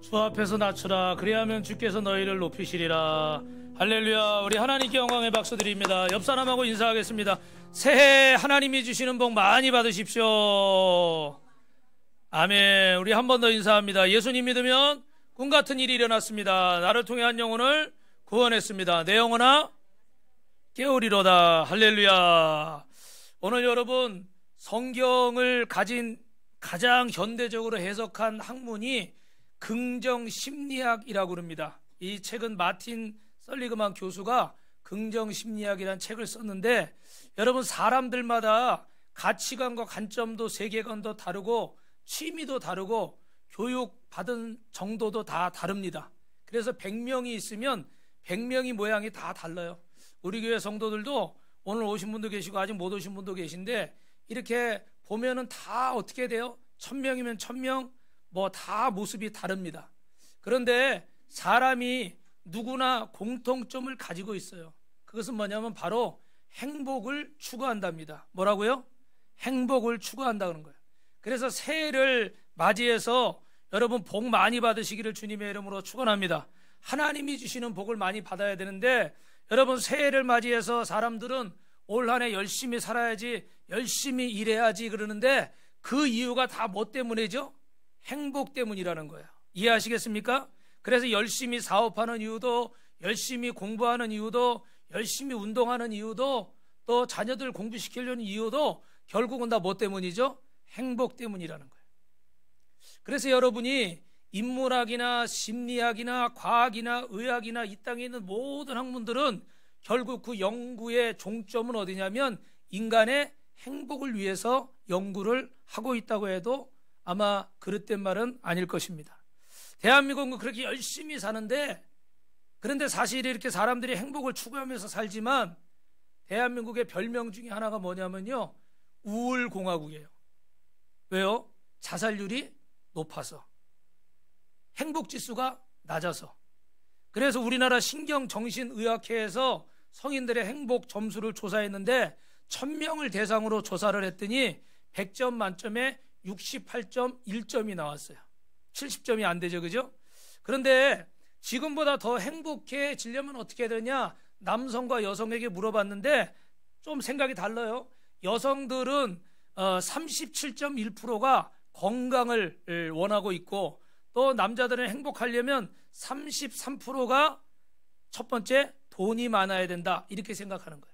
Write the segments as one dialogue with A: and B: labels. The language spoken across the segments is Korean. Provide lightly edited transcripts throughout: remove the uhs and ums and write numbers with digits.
A: 주 앞에서 낮추라. 그리하면 주께서 너희를 높이시리라. 할렐루야. 우리 하나님께 영광의 박수 드립니다. 옆 사람하고 인사하겠습니다. 새해 하나님이 주시는 복 많이 받으십시오. 아멘. 우리 한 번 더 인사합니다. 예수님 믿으면 꿈같은 일이 일어났습니다. 나를 통해 한 영혼을 구원했습니다. 내 영혼아 깨우리로다. 할렐루야. 오늘 여러분, 성경을 가진 가장 현대적으로 해석한 학문이 긍정심리학이라고 합니다. 이 책은 마틴 설리그만 교수가 긍정심리학이라는 책을 썼는데, 여러분, 사람들마다 가치관과 관점도 세계관도 다르고 취미도 다르고 교육받은 정도도 다 다릅니다. 그래서 100명이 있으면 100명이 모양이 다 달라요. 우리 교회 성도들도 오늘 오신 분도 계시고 아직 못 오신 분도 계신데, 이렇게 보면은 다 어떻게 돼요? 1000명이면 1000명 뭐 다 모습이 다릅니다. 그런데 사람이 누구나 공통점을 가지고 있어요. 그것은 뭐냐면 바로 행복을 추구한답니다. 뭐라고요? 행복을 추구한다는 거예요. 그래서 새해를 맞이해서 여러분 복 많이 받으시기를 주님의 이름으로 축원합니다. 하나님이 주시는 복을 많이 받아야 되는데, 여러분 새해를 맞이해서 사람들은 올 한 해 열심히 살아야지, 열심히 일해야지 그러는데, 그 이유가 다 뭐 때문이죠? 행복 때문이라는 거예요. 이해하시겠습니까? 그래서 열심히 사업하는 이유도, 열심히 공부하는 이유도, 열심히 운동하는 이유도, 또 자녀들 공부시키려는 이유도 결국은 다 뭐 때문이죠? 행복 때문이라는 거예요. 그래서 여러분이 인문학이나 심리학이나 과학이나 의학이나 이 땅에 있는 모든 학문들은 결국 그 연구의 종점은 어디냐면 인간의 행복을 위해서 연구를 하고 있다고 해도 아마 그릇된 말은 아닐 것입니다. 대한민국은 그렇게 열심히 사는데, 그런데 사실 이렇게 사람들이 행복을 추구하면서 살지만 대한민국의 별명 중에 하나가 뭐냐면요, 우울공화국이에요. 왜요? 자살률이 높아서, 행복지수가 낮아서. 그래서 우리나라 신경정신의학회에서 성인들의 행복 점수를 조사했는데 1000명을 대상으로 조사를 했더니 100점 만점에 68.1점이 나왔어요. 70점이 안 되죠, 그죠? 그런데 지금보다 더 행복해지려면 어떻게 해야 되냐? 남성과 여성에게 물어봤는데 좀 생각이 달라요. 여성들은 37.1%가 건강을 원하고 있고, 또 남자들은 행복하려면 33%가 첫 번째 돈이 많아야 된다, 이렇게 생각하는 거예요.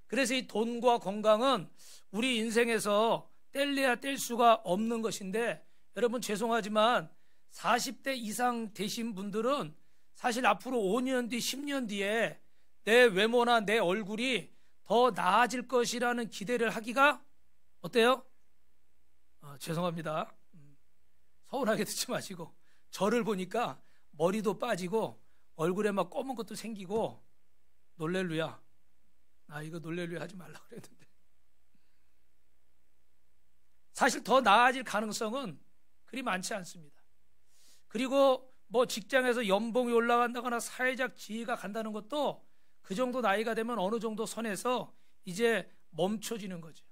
A: 그래서 이 돈과 건강은 우리 인생에서 뗄래야 뗄 수가 없는 것인데, 여러분 죄송하지만 40대 이상 되신 분들은 사실 앞으로 5년 뒤 10년 뒤에 내 외모나 내 얼굴이 더 나아질 것이라는 기대를 하기가 어때요? 죄송합니다. 서운하게 듣지 마시고, 저를 보니까 머리도 빠지고 얼굴에 막 검은 것도 생기고, 놀렐루야. 이거 놀렐루야 하지 말라 그랬는데, 사실 더 나아질 가능성은 그리 많지 않습니다. 그리고 뭐 직장에서 연봉이 올라간다거나 사회적 지위가 간다는 것도 그 정도 나이가 되면 어느 정도 선에서 이제 멈춰지는 거죠.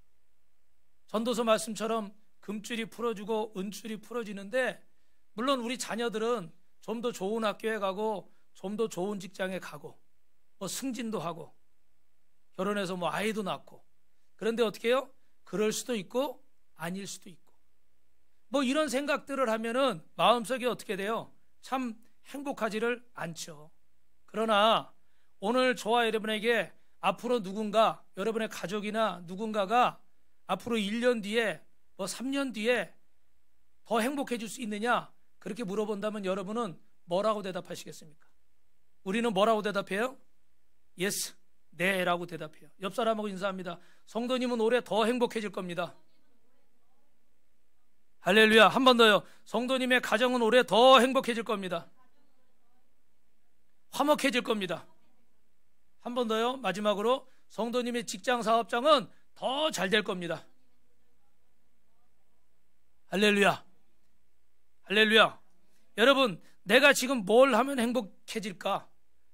A: 전도서 말씀처럼 금줄이 풀어주고 은줄이 풀어지는데, 물론 우리 자녀들은 좀 더 좋은 학교에 가고 좀 더 좋은 직장에 가고 뭐 승진도 하고 결혼해서 뭐 아이도 낳고, 그런데 어떻게 해요? 그럴 수도 있고 아닐 수도 있고, 뭐 이런 생각들을 하면은 마음속에 어떻게 돼요? 참 행복하지를 않죠. 그러나 오늘 저와 여러분에게 앞으로 누군가, 여러분의 가족이나 누군가가 앞으로 1년 뒤에 뭐 3년 뒤에 더 행복해질 수 있느냐, 그렇게 물어본다면 여러분은 뭐라고 대답하시겠습니까? 우리는 뭐라고 대답해요? Yes, 네 라고 대답해요. 옆 사람하고 인사합니다. 성도님은 올해 더 행복해질 겁니다. 할렐루야. 한 번 더요. 성도님의 가정은 올해 더 행복해질 겁니다. 화목해질 겁니다. 한 번 더요. 마지막으로, 성도님의 직장 사업장은 더 잘 될 겁니다. 할렐루야. 할렐루야. 여러분, 내가 지금 뭘 하면 행복해질까?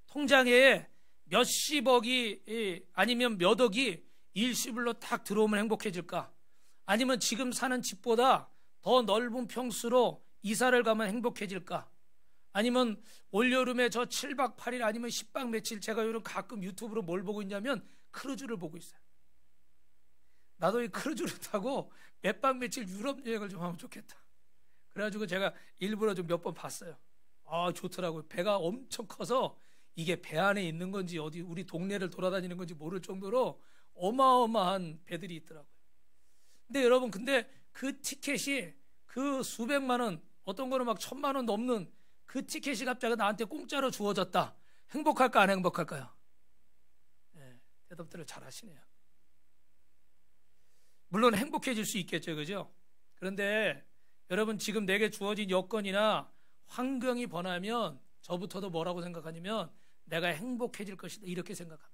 A: 통장에 몇십억이 아니면 몇 억이 일시불로 딱 들어오면 행복해질까? 아니면 지금 사는 집보다 더 넓은 평수로 이사를 가면 행복해질까? 아니면 올여름에 저 7박 8일 아니면 10박 며칠, 제가 요즘 가끔 유튜브로 뭘 보고 있냐면 크루즈를 보고 있어요. 나도 이 크루즈를 타고 몇 박 며칠 유럽 여행을 좀 하면 좋겠다. 그래가지고 제가 일부러 좀 몇 번 봤어요. 아, 좋더라고요. 배가 엄청 커서 이게 배 안에 있는 건지 어디 우리 동네를 돌아다니는 건지 모를 정도로 어마어마한 배들이 있더라고요. 근데 여러분, 근데 그 티켓이 그 수백만 원, 어떤 거는 막 1,000만 원 넘는 그 티켓이 갑자기 나한테 공짜로 주어졌다. 행복할까 안 행복할까요? 네, 대답들을 잘 하시네요. 물론 행복해질 수 있겠죠, 그죠? 그런데 여러분, 지금 내게 주어진 여건이나 환경이 변하면 저부터도 뭐라고 생각하냐면 내가 행복해질 것이다, 이렇게 생각합니다.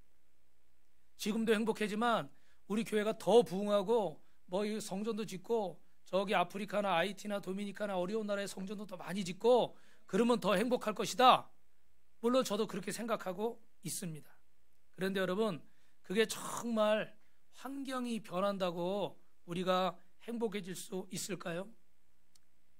A: 지금도 행복하지만 우리 교회가 더 부흥하고 뭐 이 성전도 짓고 저기 아프리카나 아이티나 도미니카나 어려운 나라의 성전도 더 많이 짓고 그러면 더 행복할 것이다. 물론 저도 그렇게 생각하고 있습니다. 그런데 여러분, 그게 정말 환경이 변한다고 우리가 행복해질 수 있을까요?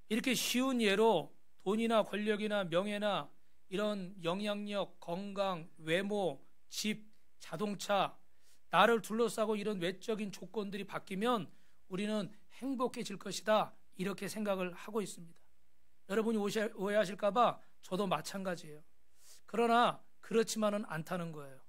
A: 이렇게 쉬운 예로 돈이나 권력이나 명예나 이런 영향력, 건강, 외모, 집, 자동차, 나를 둘러싸고 이런 외적인 조건들이 바뀌면 우리는 행복해질 것이다, 이렇게 생각을 하고 있습니다. 여러분이 오해하실까 봐 저도 마찬가지예요. 그러나 그렇지만은 않다는 거예요.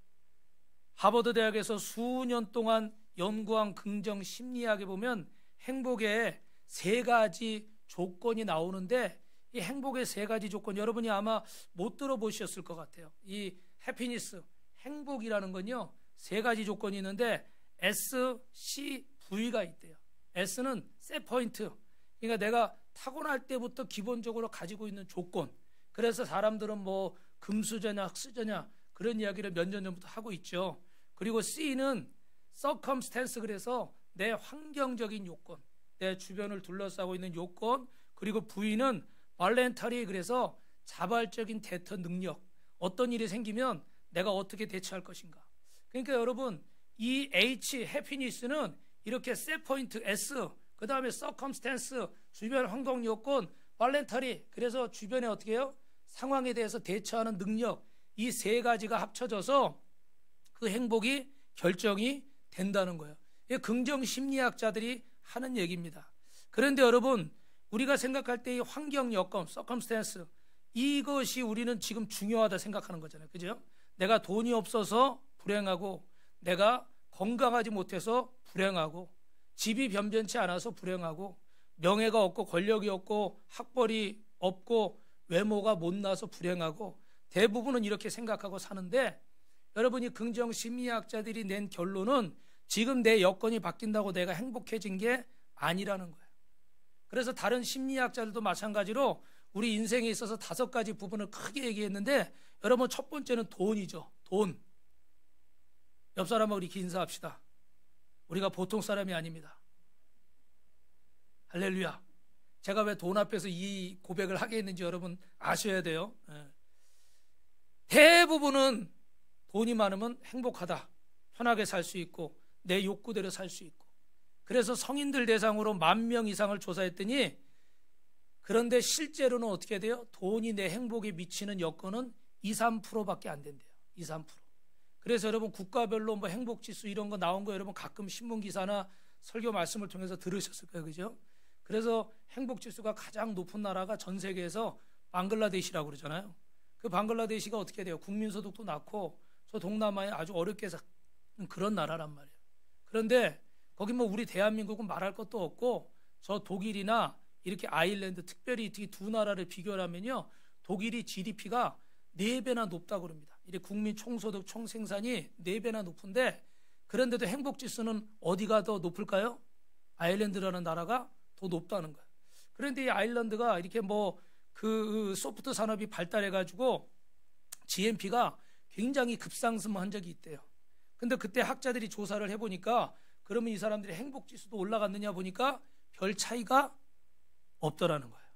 A: 하버드 대학에서 수년 동안 연구한 긍정 심리학에 보면 행복의 3가지 조건이 나오는데, 이 행복의 3가지 조건, 여러분이 아마 못 들어보셨을 것 같아요. 이 해피니스, 행복이라는 건요 3가지 조건이 있는데 S, C, V가 있대요. S는 셋 포인트, 그러니까 내가 타고날 때부터 기본적으로 가지고 있는 조건. 그래서 사람들은 뭐 금수저냐 흑수저냐 그런 이야기를 몇 년 전부터 하고 있죠. 그리고 C는 circumstance, 그래서 내 환경적인 요건, 내 주변을 둘러싸고 있는 요건. 그리고 V는 voluntary, 그래서 자발적인 대처 능력, 어떤 일이 생기면 내가 어떻게 대처할 것인가. 그러니까 여러분, 이 H, 해피니스는 이렇게 셋 포인트 S, 그 다음에 circumstance, 주변 환경 요건, voluntary, 그래서 주변에 어떻게 해요? 상황에 대해서 대처하는 능력, 이 3가지가 합쳐져서 그 행복이 결정이 된다는 거예요. 이게 긍정 심리학자들이 하는 얘기입니다. 그런데 여러분, 우리가 생각할 때 이 환경 여건, circumstance, 이것이 우리는 지금 중요하다 생각하는 거잖아요. 그죠? 내가 돈이 없어서 불행하고, 내가 건강하지 못해서 불행하고, 집이 변변치 않아서 불행하고, 명예가 없고 권력이 없고 학벌이 없고 외모가 못나서 불행하고, 대부분은 이렇게 생각하고 사는데, 여러분이 긍정 심리학자들이 낸 결론은 지금 내 여건이 바뀐다고 내가 행복해진 게 아니라는 거예요. 그래서 다른 심리학자들도 마찬가지로 우리 인생에 있어서 5가지 부분을 크게 얘기했는데, 여러분 첫 번째는 돈이죠. 돈. 옆 사람하고 이렇게 인사합시다. 우리가 보통 사람이 아닙니다. 할렐루야. 제가 왜 돈 앞에서 이 고백을 하게 했는지 여러분 아셔야 돼요. 대부분은 돈이 많으면 행복하다, 편하게 살 수 있고 내 욕구대로 살 수 있고. 그래서 성인들 대상으로 10,000명 이상을 조사했더니, 그런데 실제로는 어떻게 돼요? 돈이 내 행복에 미치는 여건은 2, 3%밖에 안 된대요. 2, 3%. 그래서 여러분 국가별로 뭐 행복지수 이런 거 나온 거 여러분 가끔 신문기사나 설교 말씀을 통해서 들으셨을 거예요. 그죠? 그래서 행복지수가 가장 높은 나라가 전 세계에서 방글라데시라고 그러잖아요. 그 방글라데시가 어떻게 돼요? 국민소득도 낮고 저 동남아에 아주 어렵게 사는 그런 나라란 말이에요. 그런데 거기 뭐 우리 대한민국은 말할 것도 없고, 저 독일이나 이렇게 아일랜드, 특별히 이 2나라를 비교하면요, 독일이 GDP가 4배나 높다고 그럽니다. 이렇게 국민 총소득 총생산이 4배나 높은데, 그런데도 행복지수는 어디가 더 높을까요? 아일랜드라는 나라가 더 높다는 거예요. 그런데 이 아일랜드가 이렇게 뭐 그 소프트 산업이 발달해 가지고 GNP가 굉장히 급상승한 적이 있대요. 근데 그때 학자들이 조사를 해보니까, 그러면 이 사람들이 행복지수도 올라갔느냐 보니까 별 차이가 없더라는 거예요.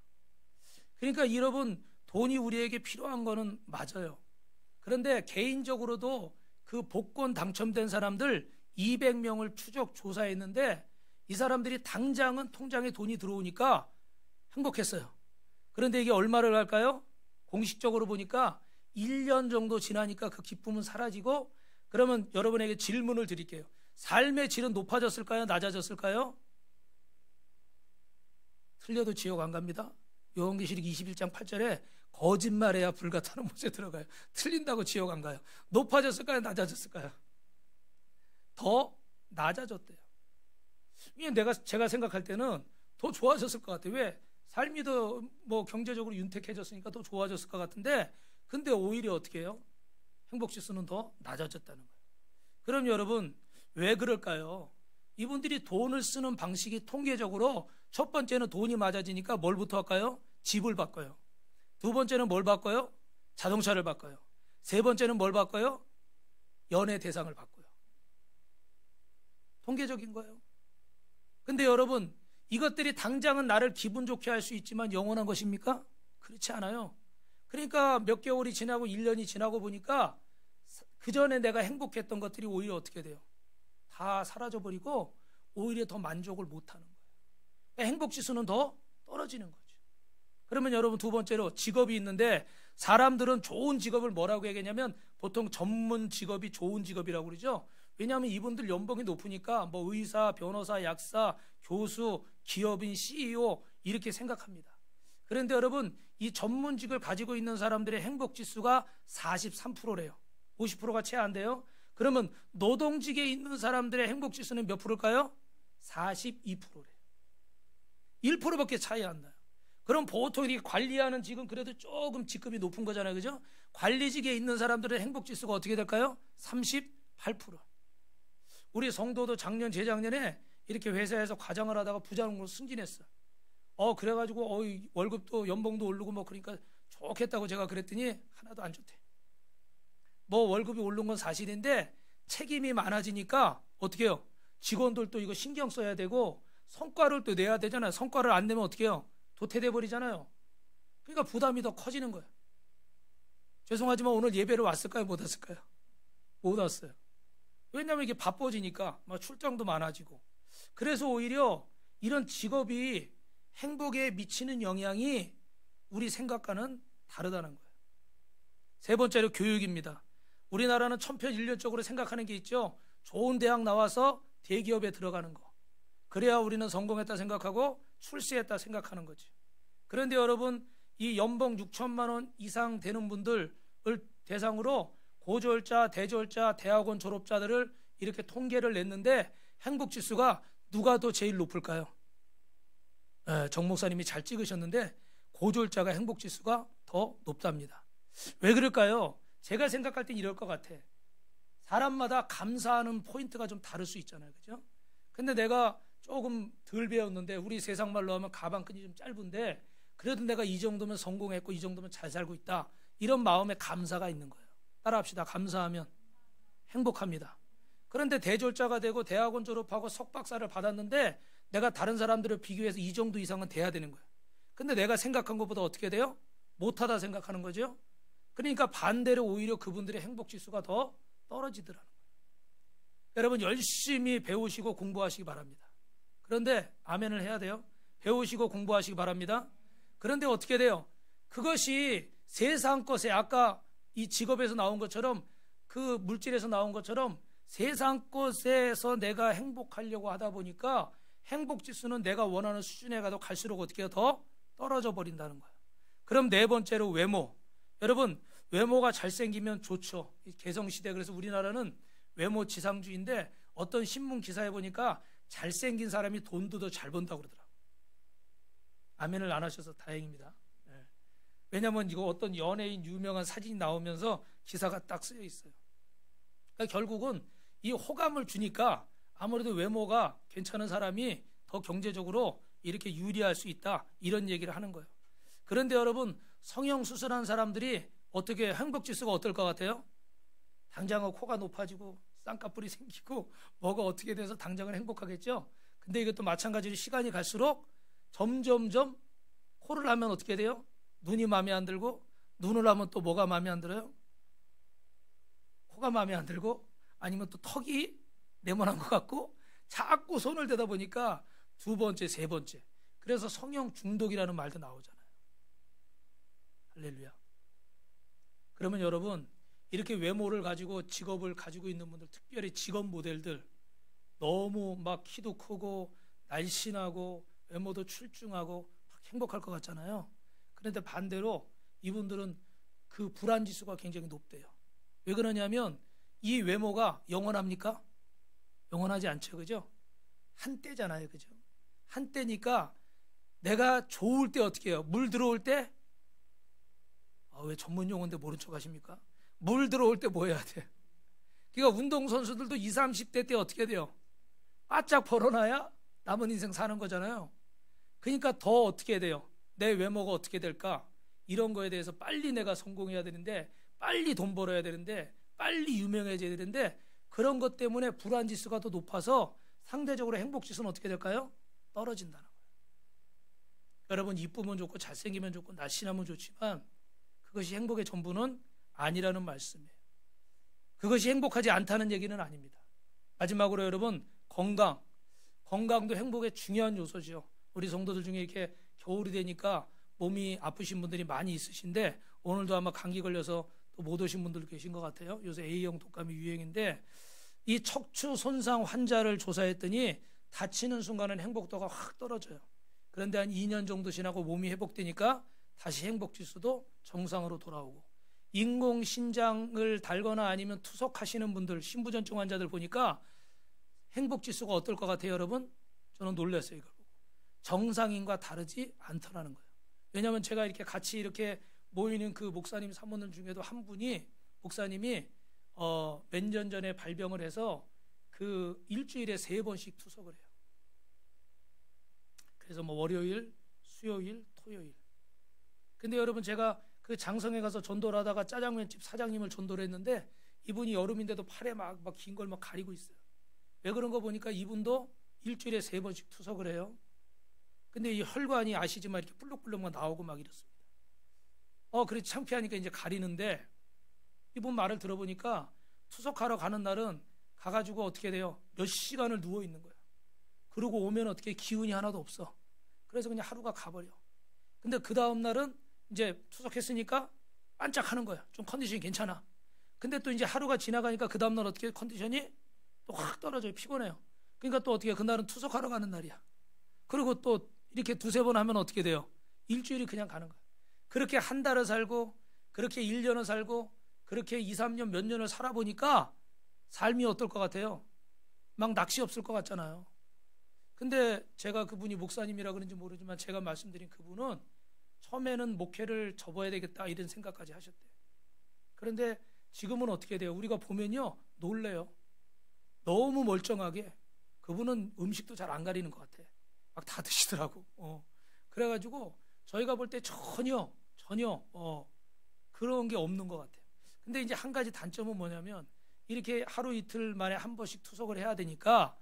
A: 그러니까 여러분, 돈이 우리에게 필요한 거는 맞아요. 그런데 개인적으로도 그 복권 당첨된 사람들 200명을 추적 조사했는데, 이 사람들이 당장은 통장에 돈이 들어오니까 행복했어요. 그런데 이게 얼마를 갈까요? 공식적으로 보니까 1년 정도 지나니까 그 기쁨은 사라지고, 그러면 여러분에게 질문을 드릴게요. 삶의 질은 높아졌을까요? 낮아졌을까요? 틀려도 지옥 안 갑니다. 요한계시록 21장 8절에 거짓말해야 불과 타는 못에 들어가요. 틀린다고 지옥 안 가요. 높아졌을까요? 낮아졌을까요? 더 낮아졌대요. 제가 생각할 때는 더 좋아졌을 것 같아요. 왜? 삶이 더 뭐 경제적으로 윤택해졌으니까 더 좋아졌을 것 같은데, 근데 오히려 어떻게 해요? 행복지수는 더 낮아졌다는 거예요. 그럼 여러분, 왜 그럴까요? 이분들이 돈을 쓰는 방식이 통계적으로 첫 번째는 돈이 많아지니까 뭘부터 할까요? 집을 바꿔요. 두 번째는 뭘 바꿔요? 자동차를 바꿔요. 세 번째는 뭘 바꿔요? 연애 대상을 바꿔요. 통계적인 거예요. 근데 여러분, 이것들이 당장은 나를 기분 좋게 할 수 있지만 영원한 것입니까? 그렇지 않아요. 그러니까 몇 개월이 지나고 1년이 지나고 보니까 그 전에 내가 행복했던 것들이 오히려 어떻게 돼요? 다 사라져버리고 오히려 더 만족을 못하는 거예요. 그러니까 행복지수는 더 떨어지는 거죠. 그러면 여러분, 두 번째로 직업이 있는데, 사람들은 좋은 직업을 뭐라고 얘기하냐면 보통 전문 직업이 좋은 직업이라고 그러죠. 왜냐하면 이분들 연봉이 높으니까 뭐 의사, 변호사, 약사, 교수, 기업인, CEO 이렇게 생각합니다. 그런데 여러분, 이 전문직을 가지고 있는 사람들의 행복지수가 43%래요. 50%가 채 안 돼요. 그러면 노동직에 있는 사람들의 행복지수는 몇 프로일까요? 42%래요. 1%밖에 차이 안 나요. 그럼 보통 이 관리하는 직은 그래도 조금 직급이 높은 거잖아요. 그죠? 관리직에 있는 사람들의 행복지수가 어떻게 될까요? 38%. 우리 성도도 작년, 재작년에 이렇게 회사에서 과장을 하다가 부장으로 승진했어. 그래가지고 월급도 연봉도 오르고 뭐 그러니까 좋겠다고 제가 그랬더니 하나도 안 좋대. 뭐 월급이 오른 건 사실인데 책임이 많아지니까 어떻게 해요? 직원들도 이거 신경 써야 되고 성과를 또 내야 되잖아요. 성과를 안 내면 어떻게 해요? 도태돼 버리잖아요. 그러니까 부담이 더 커지는 거예요. 죄송하지만 오늘 예배를 왔을까요? 못 왔을까요? 못 왔어요. 왜냐하면 이게 바빠지니까 막 출장도 많아지고. 그래서 오히려 이런 직업이 행복에 미치는 영향이 우리 생각과는 다르다는 거예요. 세 번째로 교육입니다. 우리나라는 천편일률적으로 생각하는 게 있죠. 좋은 대학 나와서 대기업에 들어가는 거. 그래야 우리는 성공했다 생각하고 출세했다 생각하는 거지. 그런데 여러분, 이 연봉 6천만 원 이상 되는 분들을 대상으로 고졸자, 대졸자, 대학원 졸업자들을 이렇게 통계를 냈는데 행복지수가 누가 더 제일 높을까요? 정 목사님이 잘 찍으셨는데 고졸자가 행복지수가 더 높답니다. 왜 그럴까요? 제가 생각할 땐 이럴 것 같아. 사람마다 감사하는 포인트가 좀 다를 수 있잖아요. 그죠? 근데 내가 조금 덜 배웠는데, 우리 세상 말로 하면 가방끈이 좀 짧은데 그래도 내가 이 정도면 성공했고 이 정도면 잘 살고 있다, 이런 마음에 감사가 있는 거예요. 따라합시다. 감사하면 행복합니다. 그런데 대졸자가 되고 대학원 졸업하고 석박사를 받았는데 내가 다른 사람들을 비교해서 이 정도 이상은 돼야 되는 거예요. 근데 내가 생각한 것보다 어떻게 돼요? 못하다 생각하는 거죠. 그러니까 반대로 오히려 그분들의 행복지수가 더 떨어지더라는 거예요. 여러분, 열심히 배우시고 공부하시기 바랍니다. 그런데 아멘을 해야 돼요. 배우시고 공부하시기 바랍니다. 그런데 어떻게 돼요? 그것이 세상 것에, 아까 이 직업에서 나온 것처럼, 그 물질에서 나온 것처럼 세상 것에서 내가 행복하려고 하다 보니까 행복지수는 내가 원하는 수준에 가도 갈수록 어떻게 해요? 더 떨어져 버린다는 거예요. 그럼 네 번째로 외모. 여러분, 외모가 잘생기면 좋죠. 개성시대, 그래서 우리나라는 외모 지상주의인데 어떤 신문 기사에 보니까 잘생긴 사람이 돈도 더 잘 번다고 그러더라고요. 아멘을 안 하셔서 다행입니다. 왜냐하면 이거 어떤 연예인 유명한 사진이 나오면서 기사가 딱 쓰여 있어요. 그러니까 결국은 이 호감을 주니까 아무래도 외모가 괜찮은 사람이 더 경제적으로 이렇게 유리할 수 있다, 이런 얘기를 하는 거예요. 그런데 여러분, 성형수술한 사람들이 어떻게 행복지수가 어떨 것 같아요? 당장은 코가 높아지고 쌍꺼풀이 생기고 뭐가 어떻게 돼서 당장은 행복하겠죠. 근데 이것도 마찬가지로 시간이 갈수록 점점점 코를 하면 어떻게 돼요? 눈이 마음에 안 들고, 눈을 하면 또 뭐가 마음에 안 들어요? 코가 마음에 안 들고, 아니면 또 턱이 네모난 것 같고, 자꾸 손을 대다 보니까 두 번째, 세 번째. 그래서 성형 중독이라는 말도 나오잖아요. 할렐루야. 그러면 여러분, 이렇게 외모를 가지고 직업을 가지고 있는 분들, 특별히 직업 모델들, 너무 막 키도 크고 날씬하고 외모도 출중하고 막 행복할 것 같잖아요. 그런데 반대로 이분들은 그 불안 지수가 굉장히 높대요. 왜 그러냐면 이 외모가 영원합니까? 영원하지 않죠. 그죠? 한때잖아요. 그죠? 한때니까 내가 좋을 때 어떻게 해요? 물 들어올 때? 왜 전문 용어인데 모른 척 하십니까? 물 들어올 때 뭐 해야 돼? 그러니까 운동선수들도 20, 30대 때 어떻게 돼요? 바짝 벌어놔야 남은 인생 사는 거잖아요. 그러니까 더 어떻게 돼요? 내 외모가 어떻게 될까? 이런 거에 대해서 빨리 내가 성공해야 되는데, 빨리 돈 벌어야 되는데, 빨리 유명해져야 되는데, 그런 것 때문에 불안 지수가 더 높아서 상대적으로 행복 지수는 어떻게 될까요? 떨어진다는 거예요. 여러분, 이쁘면 좋고 잘생기면 좋고 날씬하면 좋지만 그것이 행복의 전부는 아니라는 말씀이에요. 그것이 행복하지 않다는 얘기는 아닙니다. 마지막으로 여러분, 건강도 행복의 중요한 요소죠. 우리 성도들 중에 이렇게 겨울이 되니까 몸이 아프신 분들이 많이 있으신데, 오늘도 아마 감기 걸려서 또 못 오신 분들 계신 것 같아요. 요새 A형 독감이 유행인데, 이 척추 손상 환자를 조사했더니 다치는 순간은 행복도가 확 떨어져요. 그런데 한 2년 정도 지나고 몸이 회복되니까 다시 행복 지수도 정상으로 돌아오고, 인공신장을 달거나 아니면 투석하시는 분들, 신부전증 환자들 보니까 행복 지수가 어떨 것 같아요, 여러분? 저는 놀랐어요, 이걸 보고. 정상인과 다르지 않더라는 거예요. 왜냐하면 제가 이렇게 같이 이렇게 모이는 그 목사님 사모님 중에도 한 분이, 목사님이 몇 년 전에 발병을 해서 그 일주일에 3번씩 투석을 해요. 그래서 뭐 월요일, 수요일, 토요일. 근데 여러분, 제가 그 장성에 가서 전도를 하다가 짜장면집 사장님을 전도를 했는데, 이분이 여름인데도 팔에 막 긴 걸 막 가리고 있어요. 왜 그런 거 보니까 이분도 일주일에 3번씩 투석을 해요. 근데 이 혈관이 아시지만 이렇게 불룩불룩만 나오고 막 이렇습니다. 그래 창피하니까 이제 가리는데, 이분 말을 들어보니까 투석하러 가는 날은 가가지고 어떻게 돼요? 몇 시간을 누워 있는 거야. 그러고 오면 어떻게 기운이 하나도 없어. 그래서 그냥 하루가 가버려. 근데 그 다음 날은 이제 투석했으니까 반짝하는 거야. 좀 컨디션이 괜찮아. 근데 또 이제 하루가 지나가니까 그 다음 날 어떻게 컨디션이 또 확 떨어져요. 피곤해요. 그러니까 또 어떻게 그날은 투석하러 가는 날이야. 그리고 또 이렇게 2-3번 하면 어떻게 돼요? 일주일이 그냥 가는 거야. 그렇게 한 달을 살고, 그렇게 1년을 살고, 그렇게 2, 3년 몇 년을 살아보니까 삶이 어떨 것 같아요? 막 낚시 없을 것 같잖아요. 근데 제가 그분이 목사님이라 그런지 모르지만 제가 말씀드린 그분은 처음에는 목회를 접어야 되겠다 이런 생각까지 하셨대요. 그런데 지금은 어떻게 돼요? 우리가 보면요, 놀래요. 너무 멀쩡하게. 그분은 음식도 잘 안 가리는 것 같아. 막 다 드시더라고. 그래가지고 저희가 볼 때 전혀 그런 게 없는 것 같아요. 근데 이제 한 가지 단점은 뭐냐면, 이렇게 하루 이틀 만에 한 번씩 투석을 해야 되니까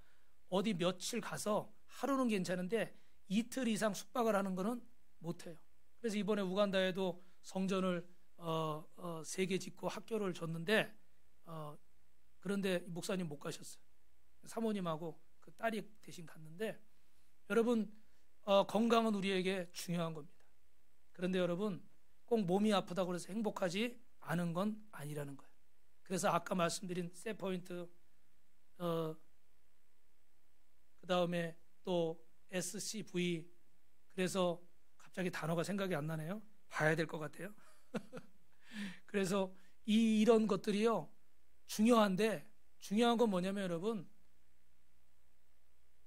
A: 어디 며칠 가서 하루는 괜찮은데 이틀 이상 숙박을 하는 거는 못해요. 그래서 이번에 우간다에도 성전을 3개 짓고 학교를 줬는데, 그런데 목사님 못 가셨어요. 사모님하고 그 딸이 대신 갔는데, 여러분, 건강은 우리에게 중요한 겁니다. 그런데 여러분, 꼭 몸이 아프다고 해서 행복하지 않은 건 아니라는 거예요. 그래서 아까 말씀드린 셋포인트, 그 다음에 또 SCV, 그래서 갑자기 단어가 생각이 안 나네요. 봐야 될 것 같아요. 그래서 이런 것들이요, 중요한데, 중요한 건 뭐냐면 여러분,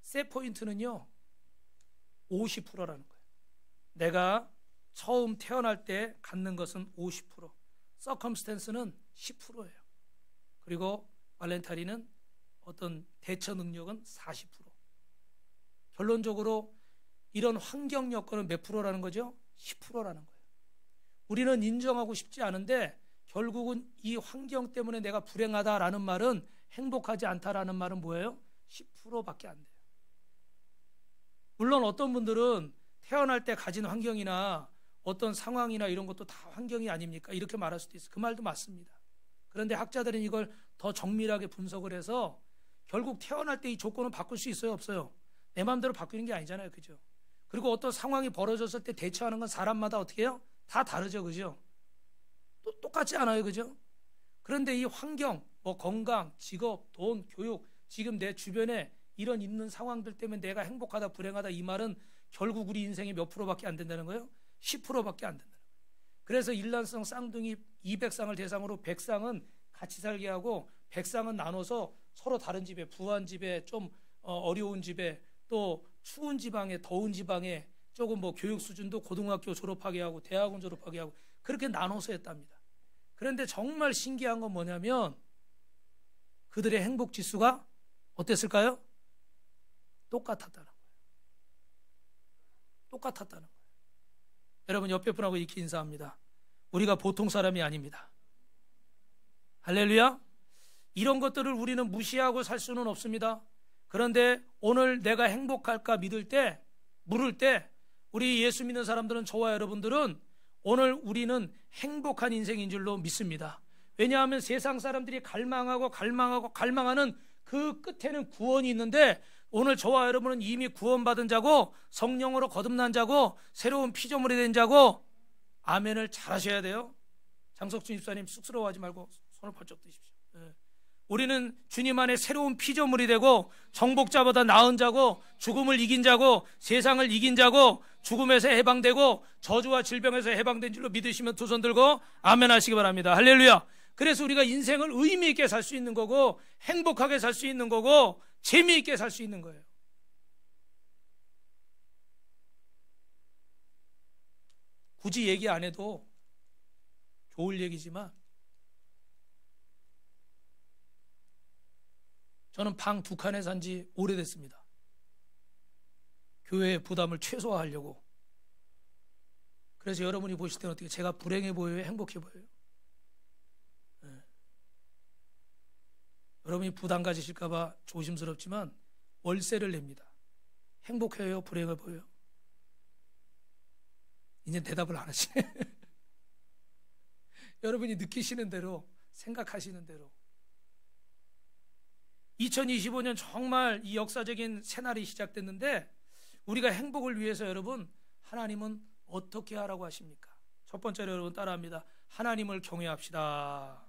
A: 셋포인트는요 50%라는 거예요. 내가 처음 태어날 때 갖는 것은 50%, 서컴스탠스는 10%예요. 그리고 발렌타리는 어떤 대처 능력은 40%. 결론적으로 이런 환경 여건은 몇 프로라는 거죠? 10%라는 거예요. 우리는 인정하고 싶지 않은데 결국은 이 환경 때문에 내가 불행하다라는 말은, 행복하지 않다라는 말은 뭐예요? 10%밖에 안 돼요. 물론 어떤 분들은 태어날 때 가진 환경이나 어떤 상황이나 이런 것도 다 환경이 아닙니까? 이렇게 말할 수도 있어요. 그 말도 맞습니다. 그런데 학자들은 이걸 더 정밀하게 분석을 해서 결국 태어날 때 이 조건은 바꿀 수 있어요, 없어요? 내 마음대로 바뀌는 게 아니잖아요, 그죠? 그리고 어떤 상황이 벌어졌을 때 대처하는 건 사람마다 어떻게 해요? 다 다르죠, 그죠? 또 똑같지 않아요, 그죠? 그런데 이 환경, 뭐 건강, 직업, 돈, 교육, 지금 내 주변에 이런 있는 상황들 때문에 내가 행복하다, 불행하다, 이 말은 결국 우리 인생의 몇 프로밖에 안 된다는 거예요? 10%밖에 안 된다는 거예요. 그래서 일란성 쌍둥이 200쌍을 대상으로 100쌍은 같이 살게 하고 100쌍은 나눠서 서로 다른 집에, 부한 집에, 좀 어려운 집에, 또 추운 지방에, 더운 지방에, 조금 뭐 교육 수준도 고등학교 졸업하게 하고 대학원 졸업하게 하고 그렇게 나눠서 했답니다. 그런데 정말 신기한 건 뭐냐면 그들의 행복 지수가 어땠을까요? 똑같았다는 거예요. 똑같았다는 거예요. 여러분, 옆에 분하고 이렇게 인사합니다. 우리가 보통 사람이 아닙니다. 할렐루야. 이런 것들을 우리는 무시하고 살 수는 없습니다. 그런데 오늘 내가 행복할까 물을 때 우리 예수 믿는 사람들은, 저와 여러분들은 오늘 우리는 행복한 인생인 줄로 믿습니다. 왜냐하면 세상 사람들이 갈망하는 그 끝에는 구원이 있는데, 오늘 저와 여러분은 이미 구원받은 자고 성령으로 거듭난 자고 새로운 피조물이 된 자고, 아멘을 잘 하셔야 돼요. 장석준 집사님, 쑥스러워하지 말고 손을 번쩍 드십시오. 우리는 주님 안에 새로운 피조물이 되고 정복자보다 나은 자고 죽음을 이긴 자고 세상을 이긴 자고 죽음에서 해방되고 저주와 질병에서 해방된 줄로 믿으시면 두 손 들고 아멘 하시기 바랍니다. 할렐루야. 그래서 우리가 인생을 의미 있게 살 수 있는 거고 행복하게 살 수 있는 거고 재미있게 살 수 있는 거예요. 굳이 얘기 안 해도 좋을 얘기지만, 저는 방 2칸에 산 지 오래됐습니다. 교회의 부담을 최소화하려고. 그래서 여러분이 보실 때는 어떻게, 제가 불행해 보여요? 행복해 보여요? 네. 여러분이 부담 가지실까 봐 조심스럽지만 월세를 냅니다. 행복해요? 불행해 보여요? 이제 대답을 안 하시네. 여러분이 느끼시는 대로, 생각하시는 대로. 2025년 정말 이 역사적인 새날이 시작됐는데, 우리가 행복을 위해서 여러분, 하나님은 어떻게 하라고 하십니까? 첫 번째로 여러분 따라합니다. 하나님을 경외합시다.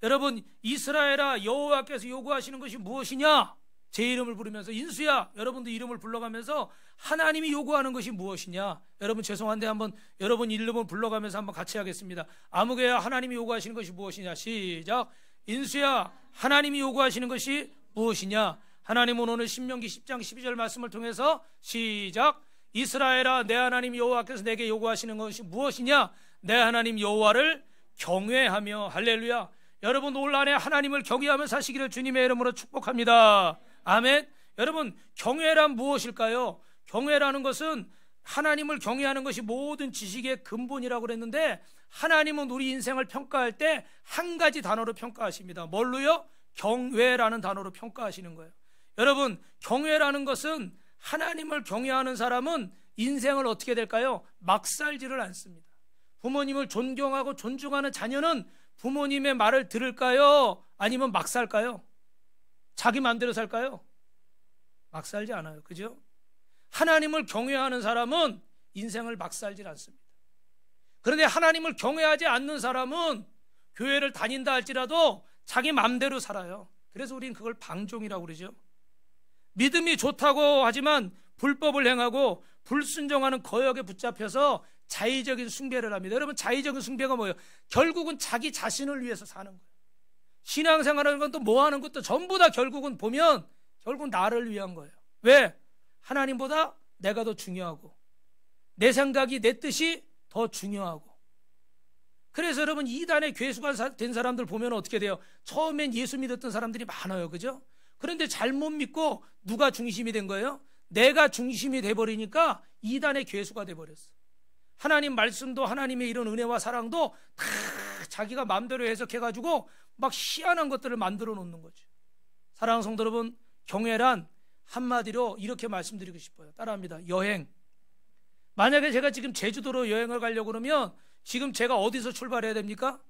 A: 여러분, 이스라엘아, 여호와께서 요구하시는 것이 무엇이냐? 제 이름을 부르면서, 인수야, 여러분도 이름을 불러가면서 하나님이 요구하는 것이 무엇이냐? 여러분, 죄송한데 한번 여러분 이름을 불러가면서 한번 같이 하겠습니다. 아무개야, 하나님이 요구하시는 것이 무엇이냐? 시작. 인수야, 하나님이 요구하시는 것이 무엇이냐? 하나님은 오늘 신명기 10장 12절 말씀을 통해서 시작. 이스라엘아, 내 하나님 여호와께서 내게 요구하시는 것이 무엇이냐? 내 하나님 여호와를 경외하며. 할렐루야. 여러분, 올 한해 하나님을 경외하며 사시기를 주님의 이름으로 축복합니다. 아멘. 여러분, 경외란 무엇일까요? 경외라는 것은 하나님을 경외하는 것이 모든 지식의 근본이라고 그랬는데, 하나님은 우리 인생을 평가할 때 한 가지 단어로 평가하십니다. 뭘로요? 경외라는 단어로 평가하시는 거예요. 여러분, 경외라는 것은, 하나님을 경외하는 사람은 인생을 어떻게 될까요? 막 살지를 않습니다. 부모님을 존경하고 존중하는 자녀는 부모님의 말을 들을까요? 아니면 막 살까요? 자기 마음대로 살까요? 막 살지 않아요. 그죠? 하나님을 경외하는 사람은 인생을 막 살지 않습니다. 그런데 하나님을 경외하지 않는 사람은 교회를 다닌다 할지라도 자기 마음대로 살아요. 그래서 우리는 그걸 방종이라고 그러죠. 믿음이 좋다고 하지만 불법을 행하고 불순종하는 거역에 붙잡혀서 자의적인 숭배를 합니다. 여러분, 자의적인 숭배가 뭐예요? 결국은 자기 자신을 위해서 사는 거예요. 신앙생활하는 건 또 뭐 하는 것도 전부 다 결국은 보면 결국 나를 위한 거예요. 왜? 하나님보다 내가 더 중요하고 내 생각이, 내 뜻이 더 중요하고. 그래서 여러분, 이단의 괴수가 된 사람들 보면 어떻게 돼요? 처음엔 예수 믿었던 사람들이 많아요. 그죠? 그런데 잘못 믿고 누가 중심이 된 거예요? 내가 중심이 돼버리니까 이단의 괴수가 돼버렸어. 하나님 말씀도, 하나님의 이런 은혜와 사랑도 다 자기가 마음대로 해석해가지고 막 희한한 것들을 만들어 놓는 거죠. 사랑하는 성도 여러분, 경외란 한마디로 이렇게 말씀드리고 싶어요. 따라합니다. 여행. 만약에 제가 지금 제주도로 여행을 가려고 그러면 지금 제가 어디서 출발해야 됩니까?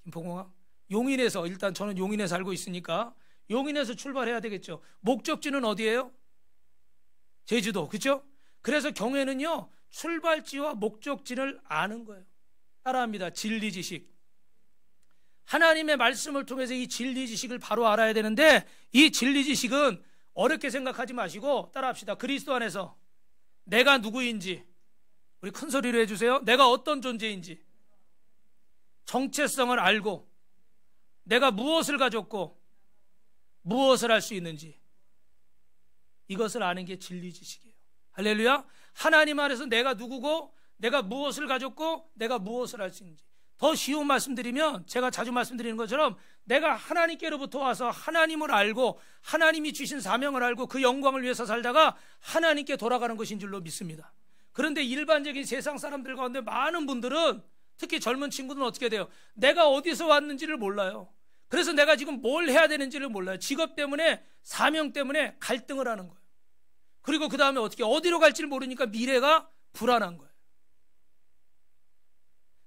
A: 김포공항? 용인에서, 일단 저는 용인에 살고 있으니까 용인에서 출발해야 되겠죠. 목적지는 어디예요? 제주도. 그렇죠? 그래서 경외는요, 출발지와 목적지를 아는 거예요. 따라합니다. 진리 지식. 하나님의 말씀을 통해서 이 진리 지식을 바로 알아야 되는데, 이 진리 지식은 어렵게 생각하지 마시고 따라합시다. 그리스도 안에서 내가 누구인지, 우리 큰 소리로 해주세요. 내가 어떤 존재인지, 정체성을 알고 내가 무엇을 가졌고 무엇을 할 수 있는지, 이것을 아는 게 진리 지식이에요. 할렐루야. 하나님 안에서 내가 누구고 내가 무엇을 가졌고 내가 무엇을 할 수 있는지. 더 쉬운 말씀드리면, 제가 자주 말씀드리는 것처럼 내가 하나님께로부터 와서 하나님을 알고 하나님이 주신 사명을 알고 그 영광을 위해서 살다가 하나님께 돌아가는 것인 줄로 믿습니다. 그런데 일반적인 세상 사람들 가운데 많은 분들은, 특히 젊은 친구들은 어떻게 돼요? 내가 어디서 왔는지를 몰라요. 그래서 내가 지금 뭘 해야 되는지를 몰라요. 직업 때문에, 사명 때문에 갈등을 하는 거예요. 그리고 그 다음에 어디로 갈지를 모르니까 미래가 불안한 거예요.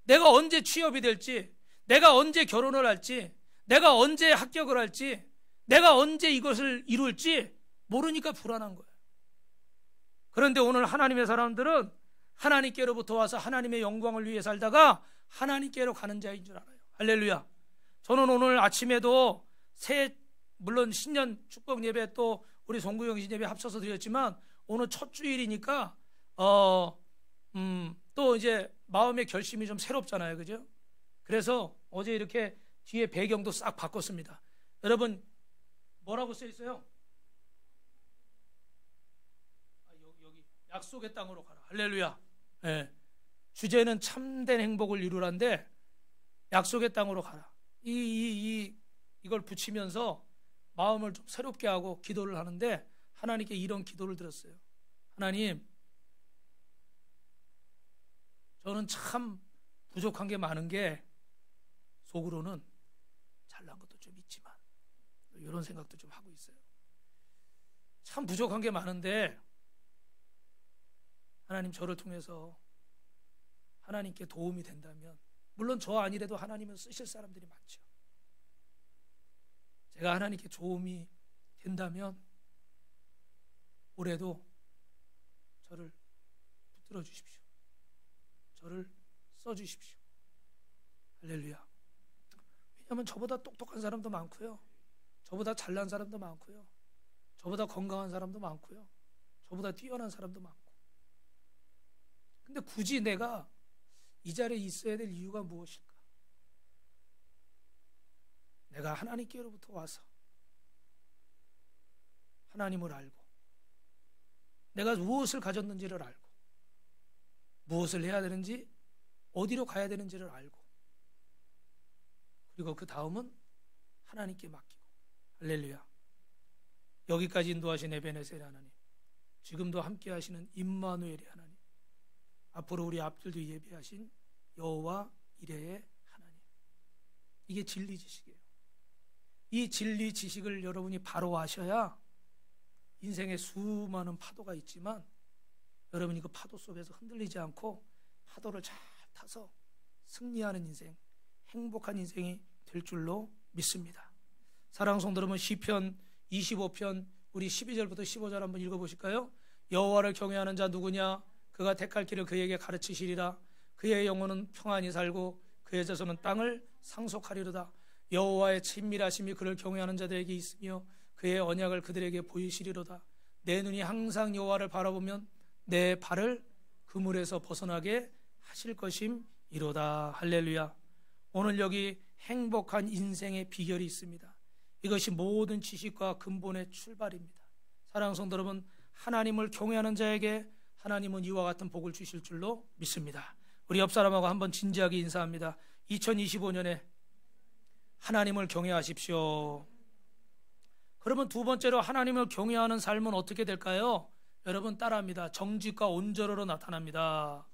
A: 내가 언제 취업이 될지, 내가 언제 결혼을 할지, 내가 언제 합격을 할지, 내가 언제 이것을 이룰지 모르니까 불안한 거예요. 그런데 오늘 하나님의 사람들은 하나님께로부터 와서 하나님의 영광을 위해 살다가 하나님께로 가는 자인 줄 알아요. 할렐루야. 저는 오늘 아침에도 물론 신년 축복 예배 또 우리 송구영신 예배 합쳐서 드렸지만, 오늘 첫 주일이니까 또 이제 마음의 결심이 좀 새롭잖아요, 그죠? 그래서 어제 이렇게 뒤에 배경도 싹 바꿨습니다. 여러분, 뭐라고 써 있어요? 여기 약속의 땅으로 가라. 할렐루야. 네. 주제는 참된 행복을 이루라인데, 약속의 땅으로 가라. 이걸 붙이면서 마음을 좀 새롭게 하고 기도를 하는데, 하나님께 이런 기도를 드렸어요. 하나님, 저는 참 부족한 게 많은 게, 속으로는 잘난 것도 좀 있지만 이런 생각도 좀 하고 있어요. 참 부족한 게 많은데 하나님, 저를 통해서 하나님께 도움이 된다면, 물론 저 아니래도 하나님은 쓰실 사람들이 많죠. 제가 하나님께 도움이 된다면 올해도 저를 붙들어 주십시오. 저를 써주십시오. 할렐루야. 왜냐하면 저보다 똑똑한 사람도 많고요, 저보다 잘난 사람도 많고요, 저보다 건강한 사람도 많고요, 저보다 뛰어난 사람도 많고. 근데 굳이 내가 이 자리에 있어야 될 이유가 무엇일까? 내가 하나님께로부터 와서 하나님을 알고 내가 무엇을 가졌는지를 알고 무엇을 해야 되는지, 어디로 가야 되는지를 알고, 그리고 그 다음은 하나님께 맡기고. 할렐루야. 여기까지 인도하신 에베네셀의 하나님, 지금도 함께 하시는 임마누엘의 하나님, 앞으로 우리 앞들도 예배하신 여호와 이레의 하나님, 이게 진리 지식이에요. 이 진리 지식을 여러분이 바로 아셔야, 인생에 수많은 파도가 있지만 여러분이 그 파도 속에서 흔들리지 않고 파도를 잘 타서 승리하는 인생, 행복한 인생이 될 줄로 믿습니다. 사랑하는 성도 여러분, 시편 25편 우리 12절부터 15절 한번 읽어보실까요? 여호와를 경외하는 자 누구냐? 그가 택할 길을 그에게 가르치시리라. 그의 영혼은 평안히 살고 그의 자손은 땅을 상속하리로다. 여호와의 친밀하심이 그를 경외하는 자들에게 있으며 그의 언약을 그들에게 보이시리로다. 내 눈이 항상 여호와를 바라보면 내 발을 그물에서 벗어나게 하실 것임이로다. 할렐루야. 오늘 여기 행복한 인생의 비결이 있습니다. 이것이 모든 지식과 근본의 출발입니다. 사랑하는 성도 여러분, 하나님을 경외하는 자에게 하나님은 이와 같은 복을 주실 줄로 믿습니다. 우리 옆 사람하고 한번 진지하게 인사합니다. 2025년에 하나님을 경외하십시오. 그러면 두 번째로 하나님을 경외하는 삶은 어떻게 될까요? 여러분 따라합니다. 정직과 온전으로 나타납니다.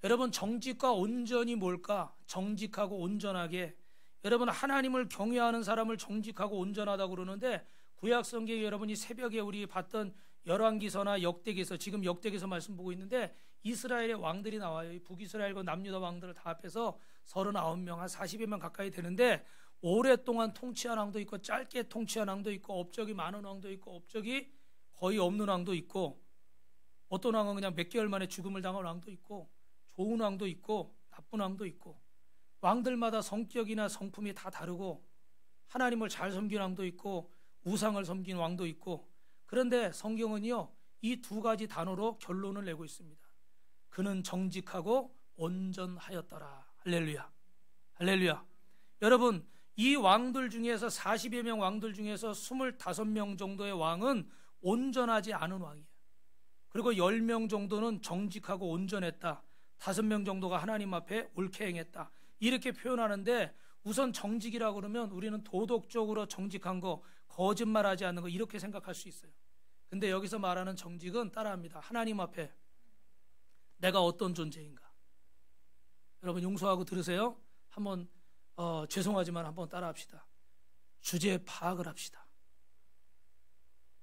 A: 여러분, 정직과 온전이 뭘까? 정직하고 온전하게, 여러분 하나님을 경외하는 사람을 정직하고 온전하다고 그러는데, 구약 성경에 여러분이 새벽에 우리 봤던 열왕기서나 역대기서, 지금 역대기서 말씀 보고 있는데 이스라엘의 왕들이 나와요. 이 북이스라엘과 남유다 왕들을 다 합해서 39명, 한 40여 명 가까이 되는데, 오랫동안 통치한 왕도 있고 짧게 통치한 왕도 있고 업적이 많은 왕도 있고 업적이 거의 없는 왕도 있고, 어떤 왕은 그냥 몇 개월 만에 죽음을 당한 왕도 있고, 좋은 왕도 있고, 나쁜 왕도 있고, 왕들마다 성격이나 성품이 다 다르고, 하나님을 잘 섬긴 왕도 있고 우상을 섬긴 왕도 있고, 그런데 성경은요 이 두 가지 단어로 결론을 내고 있습니다. 그는 정직하고 온전하였더라. 할렐루야, 할렐루야. 여러분, 이 왕들 중에서 40여 명 왕들 중에서 25명 정도의 왕은 온전하지 않은 왕이에요. 그리고 10명 정도는 정직하고 온전했다. 5명 정도가 하나님 앞에 옳게 행했다. 이렇게 표현하는데, 우선 정직이라고 그러면 우리는 도덕적으로 정직한 거, 거짓말하지 않는 거 이렇게 생각할 수 있어요. 근데 여기서 말하는 정직은 따라합니다. 하나님 앞에 내가 어떤 존재인가. 여러분 용서하고 들으세요. 한번 죄송하지만 한번 따라합시다. 주제 파악을 합시다.